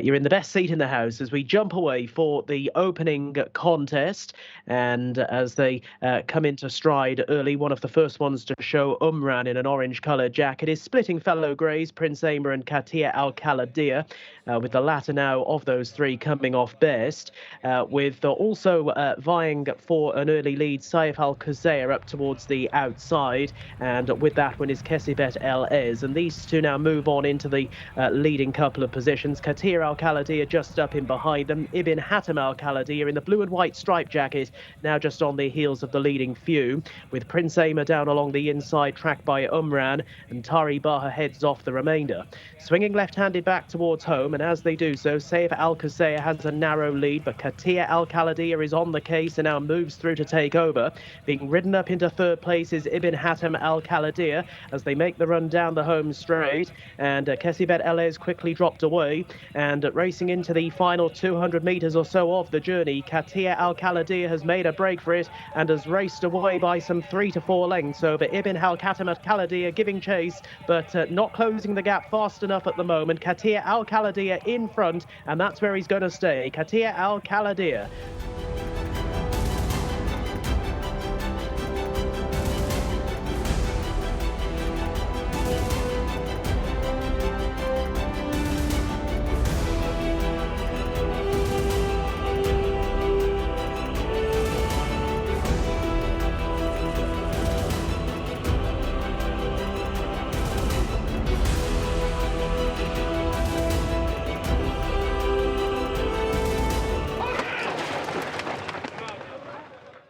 you're in the best seat in the house as we jump away for the opening contest. And as they come into stride early, one of the first ones to show Umran in an orange-coloured jacket is splitting fellow greys, Prince Aimer and Katia Al-Khaladiya, with the latter now of those three coming off best, with also vying for an early lead, Saif Al-Khuzair up towards the outside, and with that one is Kesibet El Ez. And these two now move on into the leading couple of positions. Katia Al-Khaladiya just up in behind them. Ibn Hatem Al-Khaladiya in the blue and white striped jacket, now just on the heels of the leading few, with Prince Aimer down along the inside, tracked by Umran, and Tari Baha heads off the remainder. Swinging left-handed back towards home, and as they do so, Saif Al-Khuzair has a narrow lead, but Katia Al-Khaladiya is on the case and now moves through to take over. Being ridden up into third place is Ibn Hatem Al-Khaladiya as they make the run down the home straight, and Kesibet El Ez quickly dropped away, and racing into the final 200 metres or so of the journey, Katia Al-Khaladiya has made a break for it and has raced away by some 3 to 4 lengths over Ibn Hatem Al-Khaladiya, giving chase but not closing the gap fast enough at the moment. Katia Al-Khaladiya in front, and that's where he's going to stay. Katia Al-Khaladiya.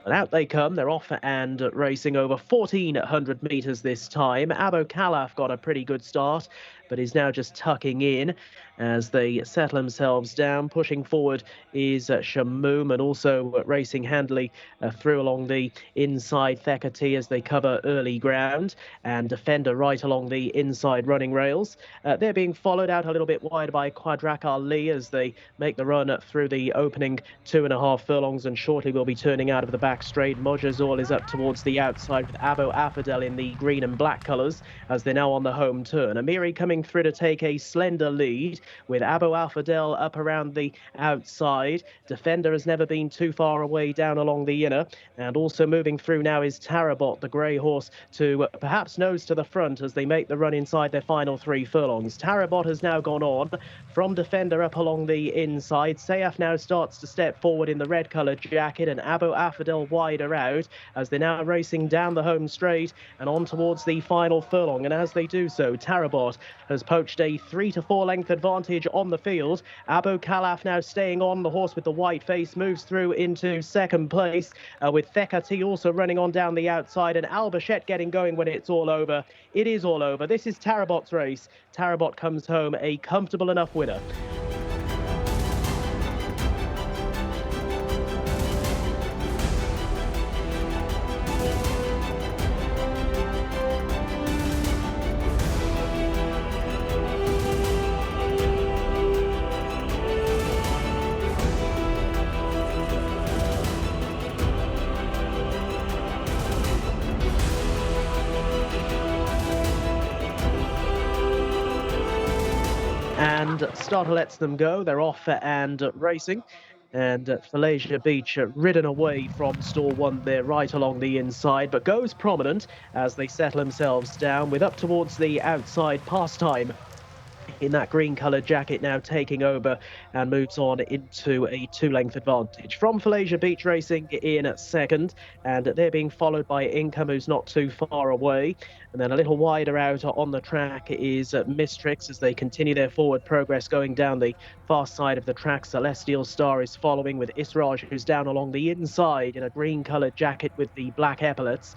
And out they come. They're off and racing over 1,400 metres this time. Abu Khalaf got a pretty good start, but is now just tucking in as they settle themselves down. Pushing forward is Shamoom, and also racing handily through along the inside Thekati as they cover early ground, and Defender right along the inside running rails. They're being followed out a little bit wide by Quadrak Ali as they make the run through the opening 2.5 furlongs, and shortly will be turning out of the back straight. Mojazol is up towards the outside with Abu Affadel in the green and black colours as they're now on the home turn. Amiri coming through to take a slender lead with Abu Affadel up around the outside. Defender has never been too far away down along the inner, and also moving through now is Tarabot, the grey horse, to perhaps nose to the front as they make the run inside their final 3 furlongs. Tarabot has now gone on from Defender up along the inside. Sayaf now starts to step forward in the red coloured jacket, and Abu Affadel wider out as they're now racing down the home straight and on towards the final furlong. And as they do so, Tarabot has poached a 3 to 4 length advantage on the field. Abu Khalaf now staying on. The horse with the white face moves through into second place, with Thekati also running on down the outside, and Al Bashet getting going when it's all over. It is all over. This is Tarabot's race. Tarabot comes home a comfortable enough winner. And Starter lets them go. They're off and racing. And Falasia Beach ridden away from stall 1 there right along the inside, but goes prominent as they settle themselves down, with up towards the outside Pastime in that green coloured jacket now taking over and moves on into a 2-length advantage from Falasia Beach Racing in second, and they're being followed by Income, who's not too far away. And then a little wider out on the track is Mistrix as they continue their forward progress going down the far side of the track. Celestial Star is following with Israj, who's down along the inside in a green coloured jacket with the black epaulets.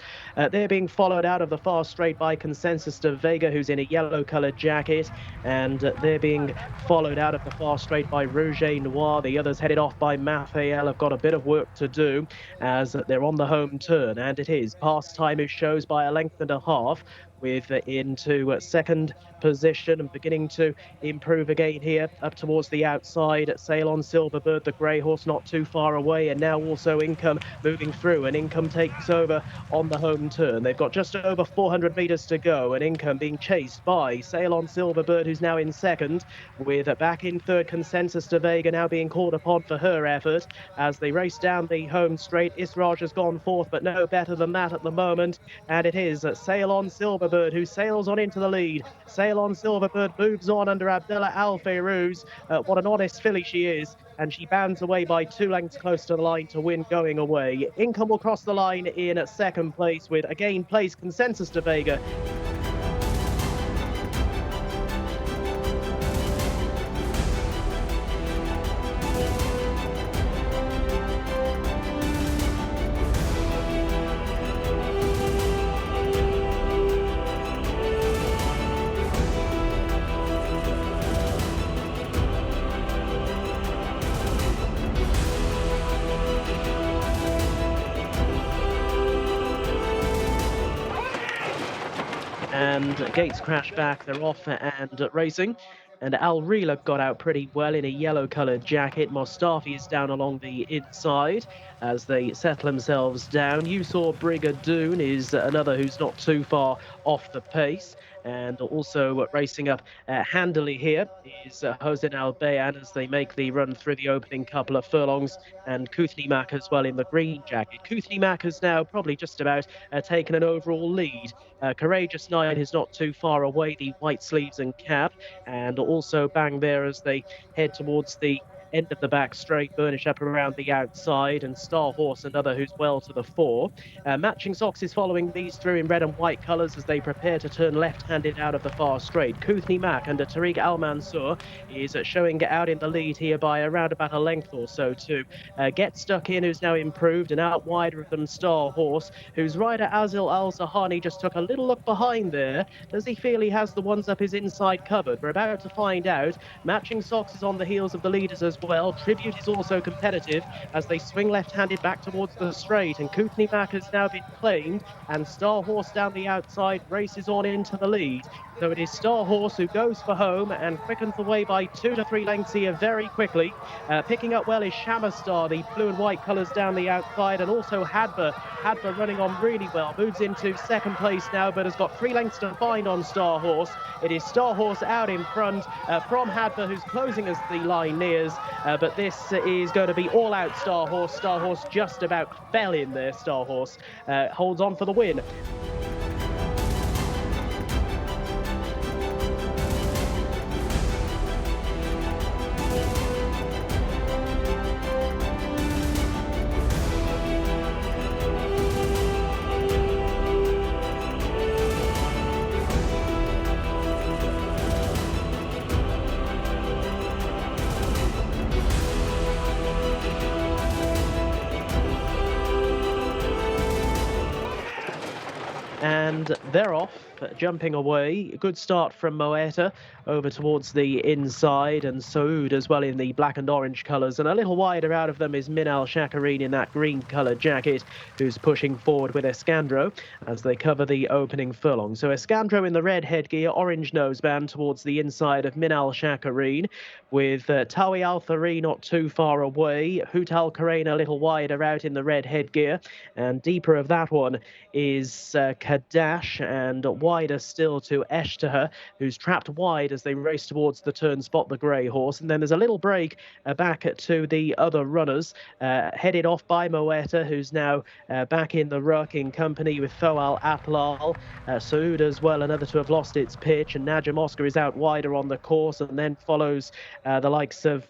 They're being followed out of the far straight by Consensus de Vega, who's in a yellow coloured jacket, and they're being followed out of the far straight by Rouge Noir. The others headed off by Mathael have got a bit of work to do as they're on the home turn, and it is Pastime who shows by a length and a half. with into second position and beginning to improve again here up towards the outside. Sail on Silverbird, the grey horse, not too far away, and now also Income moving through, and Income takes over on the home turn. They've got just over 400 metres to go, and Income being chased by Sail on Silverbird, who's now in second, with back in third Consensus de Vega now being called upon for her effort as they race down the home straight. Israj has gone fourth, but no better than that at the moment, and it is Sail on Silverbird who sails on into the lead. Sail on Silverbird moves on under Abdullah Al Fairuz. What an honest filly she is, and she bounds away by 2 lengths close to the line to win going away. Income will cross the line in second place with again placed Consensus de Vega. And gates crash back, they're off and racing. And Al Rila got out pretty well in a yellow-coloured jacket. Mostafi is down along the inside as they settle themselves down. You saw Brigadoon is another who's not too far off the pace. And also racing up handily here is Hossein Al Bayan as they make the run through the opening couple of furlongs, and Kuthni Mak as well in the green jacket. Kuthni Mak has now probably just about taken an overall lead. Courageous Nine is not too far away, the white sleeves and cap, and also Bang there as they head towards the end of the back straight. Burnish up around the outside, and Star Horse, another who's well to the fore. Matching Socks is following these through in red and white colours as they prepare to turn left-handed out of the far straight. Kuthni Mak under Tariq Al Mansour is showing out in the lead here by around about a length or so to Get Stuck In, who's now improved, and out wider of them Star Horse, whose rider Azil Al Zahani just took a little look behind there. Does he feel he has the ones up his inside cupboard? We're about to find out. Matching Socks is on the heels of the leaders as well. Tribute is also competitive as they swing left-handed back towards the straight, and Kuthni Mak has now been claimed, and Star Horse down the outside races on into the lead. So it is Star Horse who goes for home and quickens the way by 2 to 3 lengths here very quickly. Picking up well is Shamastar, the blue and white colours down the outside, and also Hadba. Hadba running on really well, moves into second place now, but has got 3 lengths to find on Star Horse. It is Star Horse out in front from Hadba, who's closing as the line nears, but this is going to be all out Star Horse. Star Horse just about fell in there. Star Horse holds on for the win. And they're off, jumping away. Good start from Moeta over towards the inside, and Saud as well in the black and orange colours. And a little wider out of them is Minal Shakareen in that green-coloured jacket, who's pushing forward with Escandro as they cover the opening furlong. So Escandro in the red headgear, orange noseband towards the inside of Minal Shakareen, with Tawi Al Thari not too far away. Hoot Al Karain a little wider out in the red headgear, and deeper of that one is Kadash, and wider still to Eshtaha, who's trapped wide as they race towards the turn spot, the grey horse. And then there's a little break back to the other runners, headed off by Moeta, who's now back in the ruck in company with Thoal Atlal. Saud as well, another to have lost its pitch, and Najam Oscar is out wider on the course, and then follows the likes of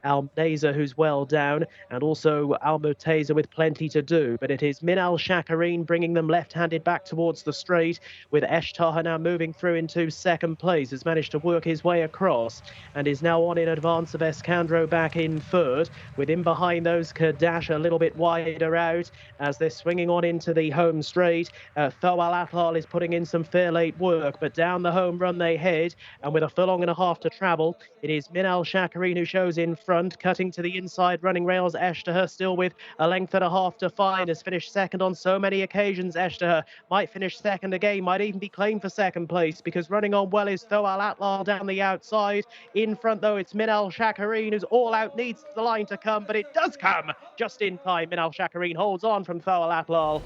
Al Nazer, who's well down, and also Al Muteza with plenty to do. But it is Minal Shakareen bringing them left-handed back towards the straight, with Eshtaha now moving through into second place, has managed to work his way across and is now on in advance of Escandro back in third, with him behind those Kadash a little bit wider out as they're swinging on into the home straight. Thoal Atlal is putting in some fair late work, but down the home run they head, and with a furlong and a half to travel, it is Minal Shakareen who shows in front, cutting to the inside running rails. Eshtaha still with a length and a half to find, has finished second on so many occasions. Eshtaha might finish second second again, might even be claimed for second place, because running on well is Thoal Atlal down the outside. In front, though, it's Minal Shakarin, who's all out, needs the line to come, but it does come just in time. Minal Shakarin holds on from Thoal Atlal.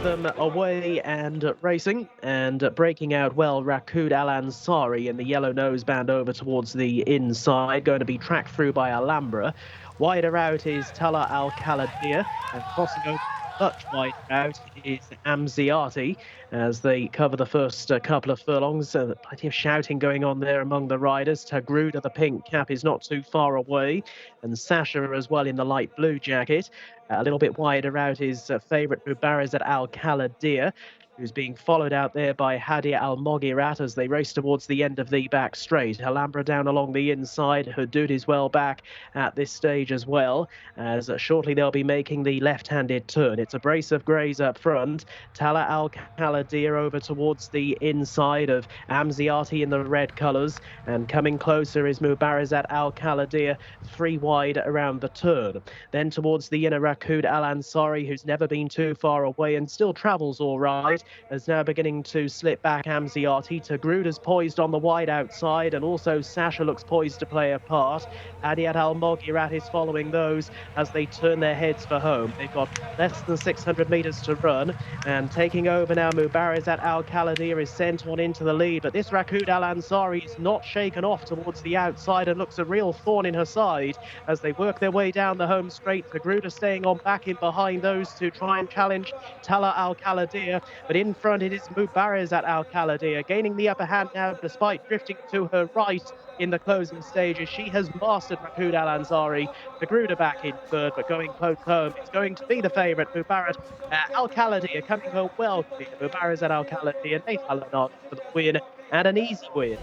Them away and racing, and breaking out well, Rakud Al Ansari in the yellow noseband over towards the inside, going to be tracked through by Alhambra. Wider out is Tala Al Kaladir, and crossing over much wider out is Amziati as they cover the first couple of furlongs. Plenty of shouting going on there among the riders. Tagruda, the pink cap, is not too far away, and Sasha as well in the light blue jacket. A little bit wider out is favourite Mubarizat Al Kaladir, who's being followed out there by Hadia Al Mogirat as they race towards the end of the back straight. Alhambra down along the inside. Hudud is well back at this stage as well, as shortly they'll be making the left-handed turn. It's a brace of greys up front. Tala Al Kaladir over towards the inside of Amziati in the red colours, and coming closer is Mubarizat Al Kaladir, 3 wide around the turn. Then towards the inner, Rakud Al Ansari, who's never been too far away and still travels all right, is now beginning to slip back. Amziati. Tagruda's poised on the wide outside, and also Sasha looks poised to play a part. Adiat Al Mogirat is following those as they turn their heads for home. They've got less than 600 metres to run, and taking over now, Mubarizat Al Kaladir is sent on into the lead, but this Rakud Al Ansari is not shaken off towards the outside and looks a real thorn in her side as they work their way down the home straight. Tagruda staying on back in behind those to try and challenge Tala Al Kaladir, but in front it is Mubarizat Al Kaladir gaining the upper hand now, despite drifting to her right in the closing stages. She has mastered Rakud Al Ansari. Tagruda back in third, but going close home, it's going to be the favourite, Mubarizat Al Kaladir, coming home well clear. Mubarizat Al Kaladir, Nate Alanard for the win, and an easy win.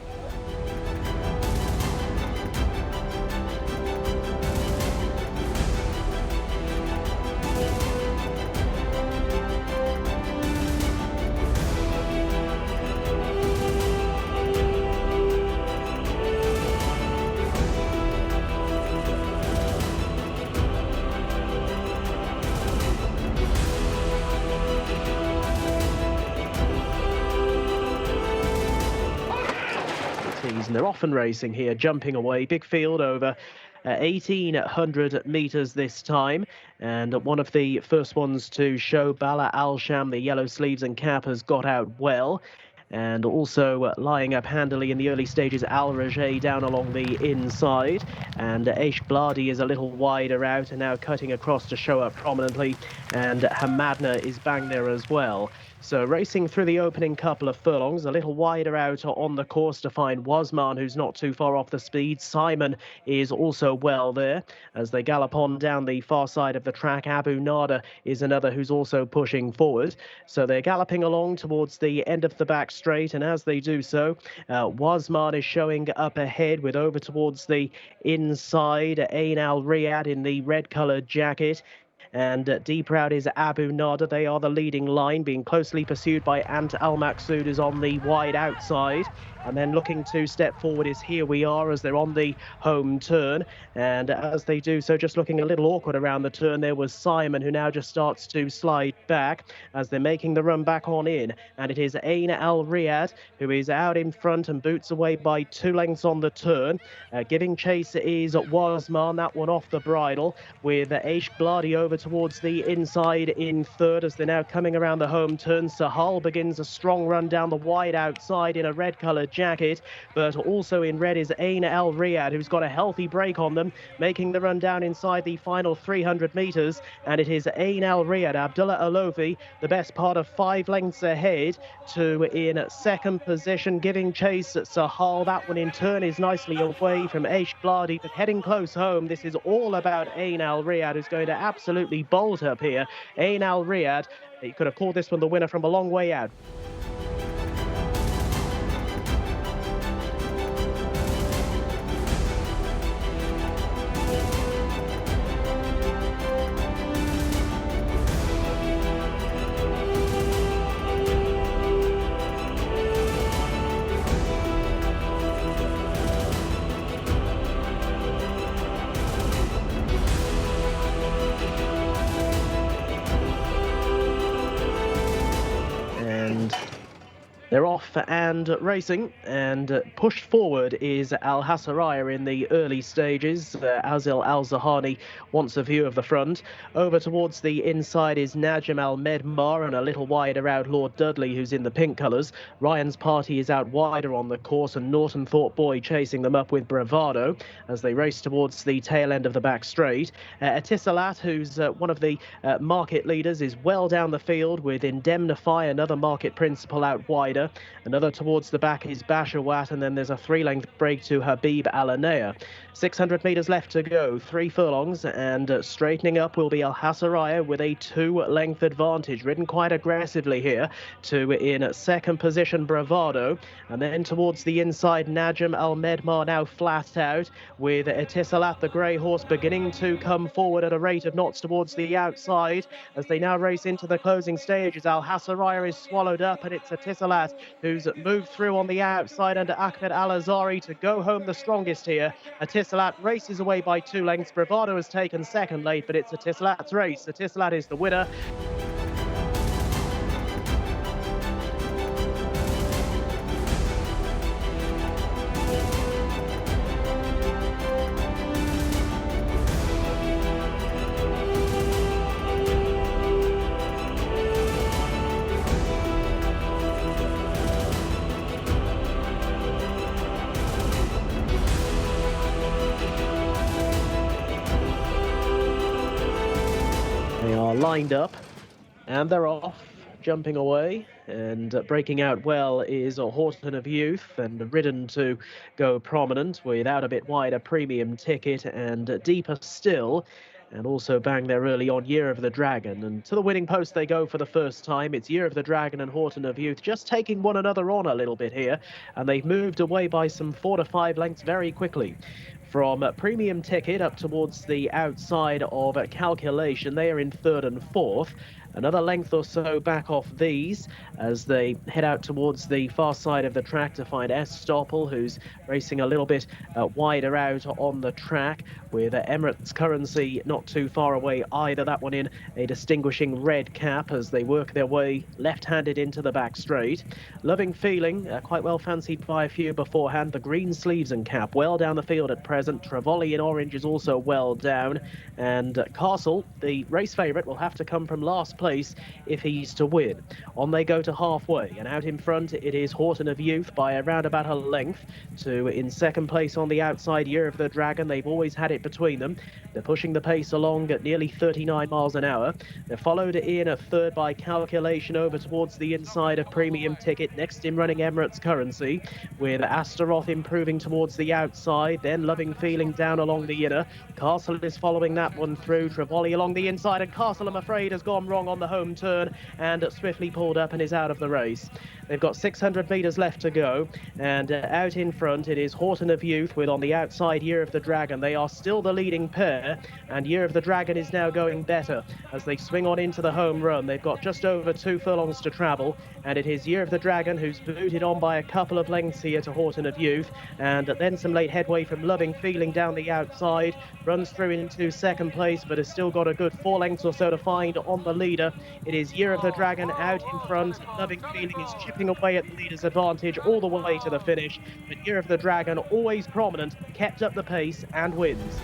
And they're often racing here, jumping away. Big field over 1,800 metres this time, and one of the first ones to show, Bala Al Sham, the yellow sleeves and cap, has got out well. And also lying up handily in the early stages, Al Rajay down along the inside. And Aish Bladi is a little wider out and now cutting across to show up prominently. And Hamadna is bang there as well. So racing through the opening couple of furlongs, a little wider out on the course to find Wasman, who's not too far off the speed. Simon is also well there as they gallop on down the far side of the track. Abu Nada is another who's also pushing forward. So they're galloping along towards the end of the back straight, and as they do so, Wasman is showing up ahead with over towards the inside Ain Al Riyadh in the red-coloured jacket. And deeper out is Abu Nada. They are the leading line, being closely pursued by Ant Al Maqsood, who's on the wide outside. And then looking to step forward is Here We Are as they're on the home turn. And as they do so, just looking a little awkward around the turn, there was Simon, who now just starts to slide back as they're making the run back on in. And it is Ain Al Riyadh who is out in front and boots away by 2 lengths on the turn. Giving chase is Wasman, that one off the bridle, with Aish Bladi over towards the inside in third as they're now coming around the home turn. Sahal begins a strong run down the wide outside in a red-coloured jacket, but also in red is Ain Al Riyadh, who's got a healthy break on them, making the run down inside the final 300 metres. And it is Ain Al Riyadh, Abdullah Alofi, the best part of 5 lengths ahead to in second position, giving chase at Sahal. That one in turn is nicely away from Aish Bladi, but heading close home. This is all about Ain Al Riyadh, who's going to absolutely bolt up here. Ain Al Riyadh, you could have called this one the winner from a long way out. They're off and racing, and pushed forward is Al Hasaraya in the early stages. Azil Al Zahani wants a view of the front. Over towards the inside is Najm Al Medmar, and a little wider out Lord Dudley, who's in the pink colours. Ryan's Party is out wider on the course, and Norton Thorpe Boy chasing them up with bravado as they race towards the tail end of the back straight. Etisalat, who's one of the market leaders, is well down the field with Indemnify, another market principal, out wider. Another towards the back is Bashawat, and then there's a 3-length break to Habib Alanea. 600 metres left to go, 3 furlongs, and straightening up will be Al Hasaraya with a 2-length advantage, ridden quite aggressively here to in second position Bravado, and then towards the inside Najm Al Medmar now flat out, with Etisalat the grey horse beginning to come forward at a rate of knots towards the outside as they now race into the closing stages. Al Hasaraya is swallowed up, and it's Etisalat who's moved through on the outside under Ahmed Al Azari to go home the strongest here. Etisalat races away by 2 lengths. Bravado has taken second late, but it's Etisalat's race. Etisalat is the winner. They are lined up, and they're off, jumping away, and breaking out well is Horton of Youth, and ridden to go prominent without a bit wider Premium Ticket, and deeper still, and also bang there early on Year of the Dragon. And to the winning post they go for the first time. It's Year of the Dragon and Horton of Youth just taking one another on a little bit here, and they've moved away by some 4 to 5 lengths very quickly. From Premium Ticket up towards the outside of Calculation, they are in 3rd and 4th. Another length or so back off these as they head out towards the far side of the track to find Estoppel, who's racing a little bit wider out on the track, with Emirates Currency not too far away either. That one in a distinguishing red cap as they work their way left-handed into the back straight. Loving Feeling, quite well fancied by a few beforehand. The green sleeves and cap well down the field at present. Trevoli in orange is also well down. And Castle, the race favourite, will have to come from last place if he's to win. On they go to halfway, and out in front it is Horton of Youth by around about a length to in second place on the outside Year of the Dragon. They've always had it between them. They're pushing the pace along at nearly 39 miles an hour. They're followed in at third by Calculation over towards the inside of Premium Ticket. Next in running Emirates Currency, with Astaroth improving towards the outside, then Loving Feeling down along the inner. Castle is following that one through. Trevoli along the inside, and Castle, I'm afraid, has gone wrong on the home turn and swiftly pulled up and is out of the race. They've got 600 metres left to go, and out in front it is Horton of Youth with on the outside Year of the Dragon. They are still the leading pair, and Year of the Dragon is now going better as they swing on into the home run. They've got just over 2 furlongs to travel, and it is Year of the Dragon who's booted on by a couple of lengths here to Horton of Youth, and then some late headway from Loving Feeling down the outside, runs through into second place, but has still got a good 4 lengths or so to find on the leader. It is Year of the Dragon out in front. Loving Feeling is chipping away at the leader's advantage all the way to the finish, but Year of the Dragon, always prominent, kept up the pace and wins.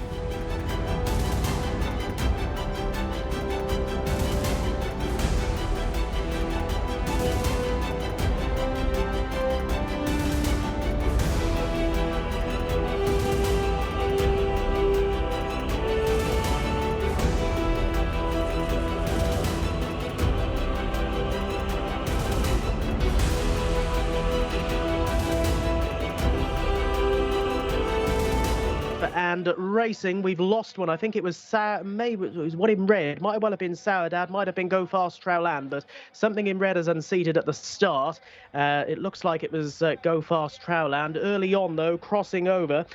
And racing, we've lost one. I think it was maybe it was one in red. Might well have been Sourdad, might have been Go Fast Trowland, but something in red has unseated at the start. It looks like it was Go Fast Trowland. Early on, though, crossing over.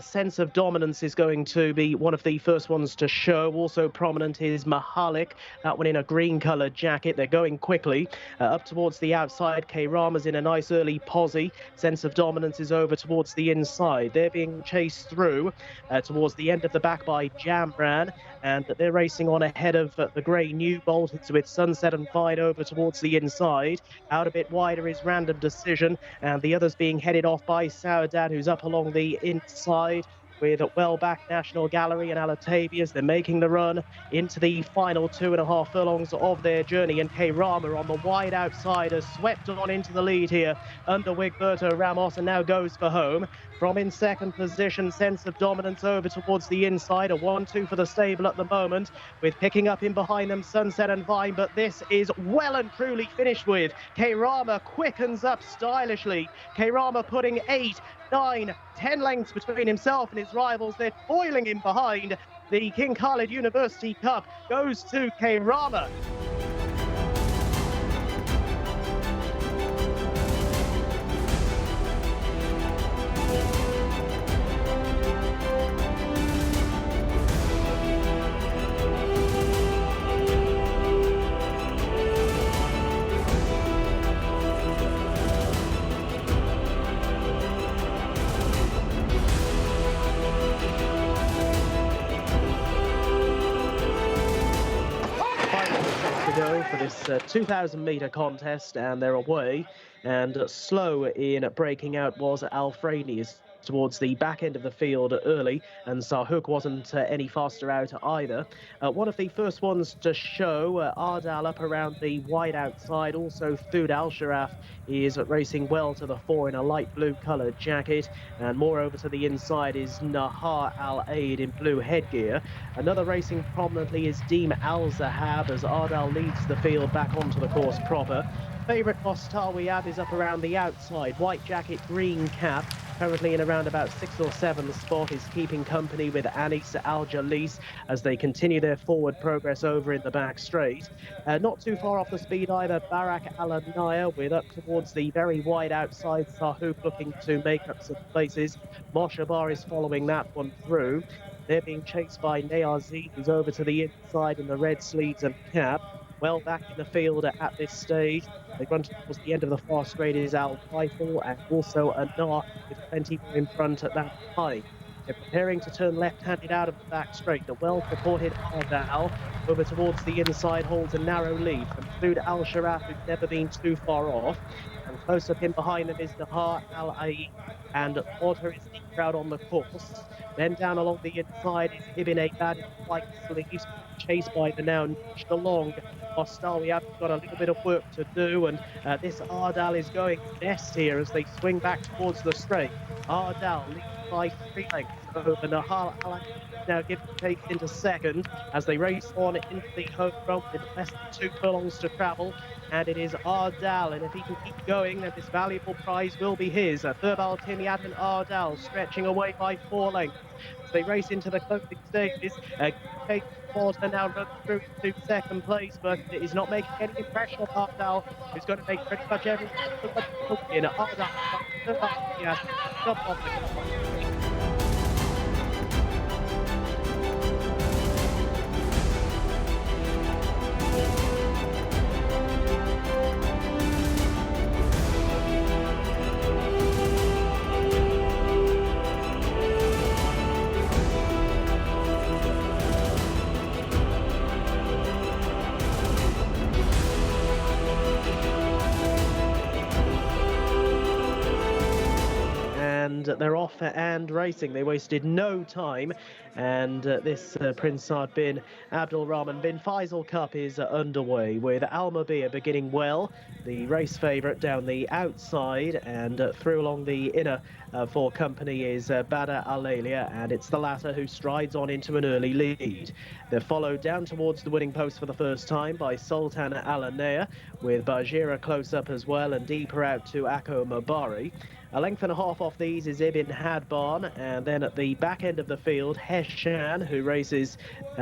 Sense of Dominance is going to be one of the first ones to show. Also prominent is Mahalik, that one in a green-coloured jacket. They're going quickly up towards the outside. K-Rama's in a nice early posse. Sense of Dominance is over towards the inside. They're being chased through towards the end of the back by Jamran, and they're racing on ahead of the grey New Bolt. It's with Sunset and Vine over towards the inside. Out a bit wider is Random Decision, and the others being headed off by Saudad, who's up along the inside with well back National Gallery and Alatavias. They're making the run into the final 2.5 furlongs of their journey, and K-Rama on the wide outside has swept on into the lead here under Wigberto Ramos and now goes for home. From in second position, Sense of Dominance over towards the inside. A 1-2 for the stable at the moment, with picking up in behind them Sunset and Vine, but this is well and truly finished with. K-Rama quickens up stylishly. K-Rama putting 8, 9, 10 lengths between himself and his rivals. They're toiling in behind. The King Khalid University Cup goes to K-Rama. Go for this 2,000-metre contest, and they're away. And slow in breaking out was Alfranius towards the back end of the field early, and Sahuk wasn't any faster out either. One of the first ones to show, Ardal up around the wide outside. Also, Thud Al-Sharaf is racing well to the fore in a light blue coloured jacket, and more over to the inside is Nahar Al-Aid in blue headgear. Another racing prominently is Deem Al-Zahab as Ardal leads the field back onto the course proper. Favourite Mostawiab is up around the outside, white jacket, green cap, currently in around about 6th or 7th spot, is keeping company with Anis Al-Jalis as they continue their forward progress over in the back straight. Not too far off the speed either, Barak Al-Anaya with up towards the very wide outside, Sahuk looking to make up some places. Moshabar is following that one through. They're being chased by Neazi, who's over to the inside in the red sleeves and cap. Well back in the field at this stage. They run towards the end of the far straight is Al Rifle, and also Anar with plenty more in front at that time. They're preparing to turn left-handed out of the back straight. The well-purported Ardal over towards the inside holds a narrow lead from Thud Al-Sharaf, who's never been too far off. And close up in behind them is Nahar Al-Aid, and Otter is the crowd on the course. Then down along the inside is Ibn Abad in white sleeves, chased by the now notched along Mostawi. Have got a little bit of work to do, and this Ardal is going best here as they swing back towards the straight. Ardal leads by 3 lengths over Nahal Al now giving pace into second as they race on into the home run with less than 2 furlongs to travel. And it is Ardal, and if he can keep going, then this valuable prize will be his. Thurbal Timiad and Ardal stretching away by 4 lengths as they race into the closing stages. Kate Porter now runs through to second place, but is not making any impression on Ardal, who's going to make pretty much everything in Ardal. Yes, jump off the and they're off and racing. They wasted no time, and this Prince Saad bin Abdul Rahman bin Faisal Cup is underway with Almabia beginning well, the race favourite down the outside, and through along the inner for company is Bada Al-Alia, and it's the latter who strides on into an early lead. They're followed down towards the winning post for the first time by Sultan Al-Anaya, with Bajira close up as well and deeper out to Akko Mabari. A length and a half off these is Ibn Hadban, and then at the back end of the field, Heshan, who races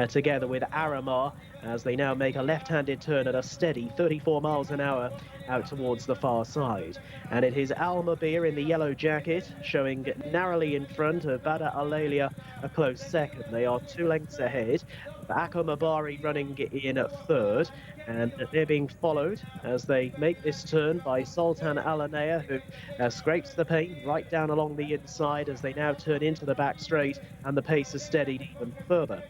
together with Aramar, as they now make a left-handed turn at a steady 34 miles an hour out towards the far side. And it is Almabir in the yellow jacket, showing narrowly in front of Bada Alalia a close second. They are 2 lengths ahead. Akko Mabari running in at third, and they're being followed as they make this turn by Sultan Alanea, who scrapes the paint right down along the inside as they now turn into the back straight, and the pace has steadied even further.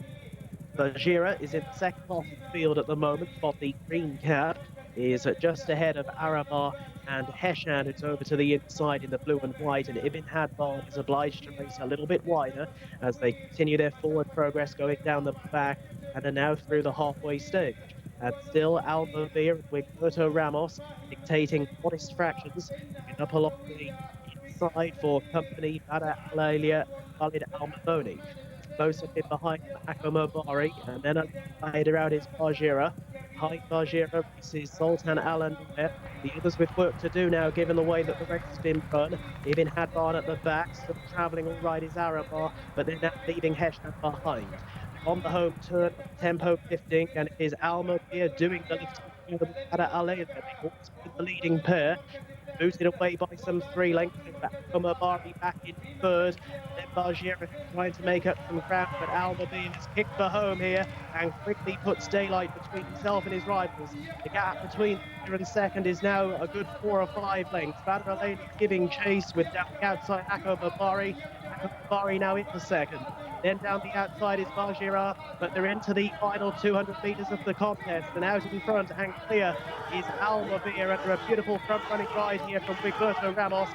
Bajira is in the second half of the field at the moment. On the green cap is just ahead of Arabar and Heshan, who's over to the inside in the blue and white, and Ibn Hadbar is obliged to race a little bit wider as they continue their forward progress going down the back and are now through the halfway stage. And still Almavir and Wigberto Ramos dictating modest fractions up along the inside for company Bada Alalia and Khalid Al-Mamoni. Close up in behind Akko Mobari, and then a rider out is Bajira. Behind Bajira races Sultan Alanaya. The others with work to do now, given the way that the race has been run. Ibn Hadban at the back, still travelling all right is Arabar, but they're now leaving Heshan behind. On the home turn, tempo lifting, and it is Almabir doing the lifting for them. Alaya, they've always been the leading pair. Booted away by some 3 lengths. Mabari back in third. Then Bajira trying to make up some ground, but Almabir has kicked for home here and quickly puts daylight between himself and his rivals. The gap between third and second is now a good 4 or 5 lengths. Badr Lane giving chase with down the outside Akko Mabari. Akko Mabari now into second. Then down the outside is Bajira, but they're into the final 200 metres of the contest. And out in front and clear is Almabir under a beautiful front-running ride here from Wigberto Ramos.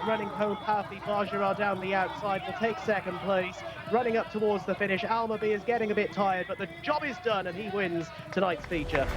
Running home powerfully, Bajira down the outside will take second place. Running up towards the finish, Almabir is getting a bit tired, but the job is done and he wins tonight's feature.